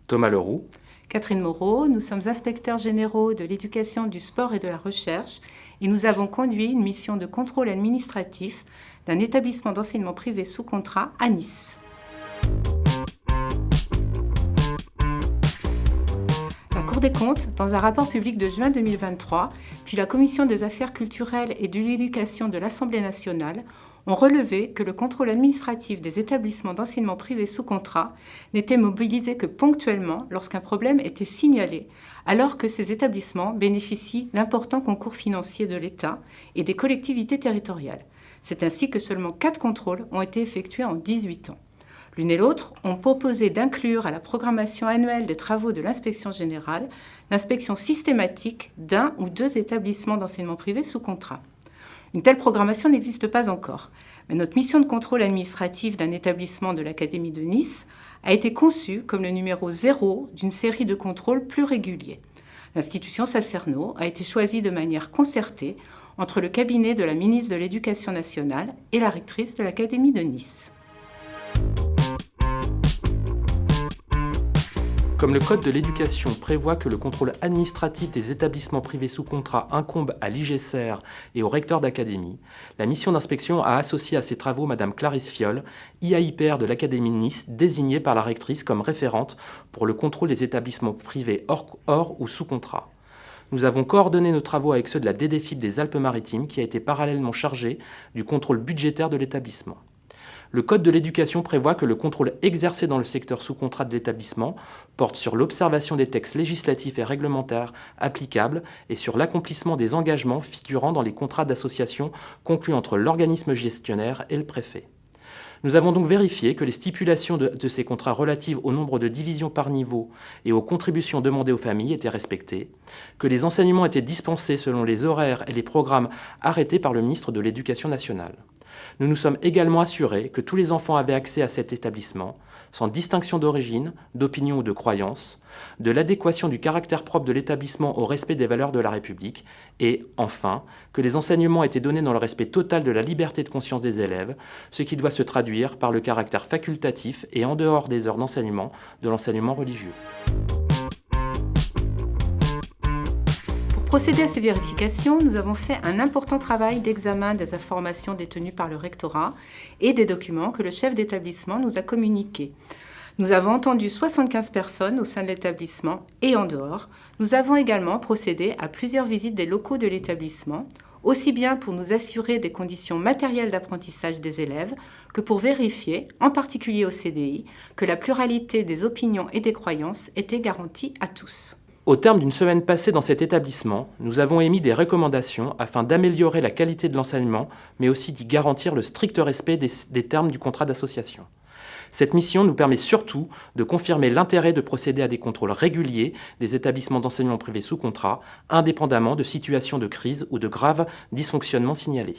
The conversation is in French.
Thomas Leroux. Catherine Moreau, nous sommes inspecteurs généraux de l'éducation, du sport et de la recherche et nous avons conduit une mission de contrôle administratif d'un établissement d'enseignement privé sous contrat à Nice. La Cour des comptes, dans un rapport public de juin 2023, puis la Commission des affaires culturelles et de l'éducation de l'Assemblée nationale ont relevé que le contrôle administratif des établissements d'enseignement privé sous contrat n'était mobilisé que ponctuellement lorsqu'un problème était signalé, alors que ces établissements bénéficient d'importants concours financiers de l'État et des collectivités territoriales. C'est ainsi que seulement 4 contrôles ont été effectués en 18 ans. L'une et l'autre ont proposé d'inclure à la programmation annuelle des travaux de l'inspection générale l'inspection systématique d'un ou 2 établissements d'enseignement privé sous contrat. Une telle programmation n'existe pas encore, mais notre mission de contrôle administratif d'un établissement de l'Académie de Nice a été conçue comme le numéro 0 d'une série de contrôles plus réguliers. L'institution Sacerno a été choisie de manière concertée entre le cabinet de la ministre de l'Éducation nationale et la rectrice de l'Académie de Nice. Comme le Code de l'éducation prévoit que le contrôle administratif des établissements privés sous contrat incombe à l'IGCR et au recteur d'académie, la mission d'inspection a associé à ses travaux Mme Clarisse Fiol, IAIPR de l'Académie de Nice, désignée par la rectrice comme référente pour le contrôle des établissements privés hors ou sous contrat. Nous avons coordonné nos travaux avec ceux de la DDFiP des Alpes-Maritimes, qui a été parallèlement chargée du contrôle budgétaire de l'établissement. Le Code de l'éducation prévoit que le contrôle exercé dans le secteur sous contrat de l'établissement porte sur l'observation des textes législatifs et réglementaires applicables et sur l'accomplissement des engagements figurant dans les contrats d'association conclus entre l'organisme gestionnaire et le préfet. Nous avons donc vérifié que les stipulations de ces contrats relatives au nombre de divisions par niveau et aux contributions demandées aux familles étaient respectées, que les enseignements étaient dispensés selon les horaires et les programmes arrêtés par le ministre de l'Éducation nationale. Nous nous sommes également assurés que tous les enfants avaient accès à cet établissement, sans distinction d'origine, d'opinion ou de croyance, de l'adéquation du caractère propre de l'établissement au respect des valeurs de la République et, enfin, que les enseignements étaient donnés dans le respect total de la liberté de conscience des élèves, ce qui doit se traduire par le caractère facultatif et en dehors des heures d'enseignement de l'enseignement religieux. Pour procéder à ces vérifications, nous avons fait un important travail d'examen des informations détenues par le rectorat et des documents que le chef d'établissement nous a communiqués. Nous avons entendu 75 personnes au sein de l'établissement et en dehors. Nous avons également procédé à plusieurs visites des locaux de l'établissement, aussi bien pour nous assurer des conditions matérielles d'apprentissage des élèves que pour vérifier, en particulier au CDI, que la pluralité des opinions et des croyances était garantie à tous. Au terme d'une semaine passée dans cet établissement, nous avons émis des recommandations afin d'améliorer la qualité de l'enseignement, mais aussi d'y garantir le strict respect des termes du contrat d'association. Cette mission nous permet surtout de confirmer l'intérêt de procéder à des contrôles réguliers des établissements d'enseignement privés sous contrat, indépendamment de situations de crise ou de graves dysfonctionnements signalés.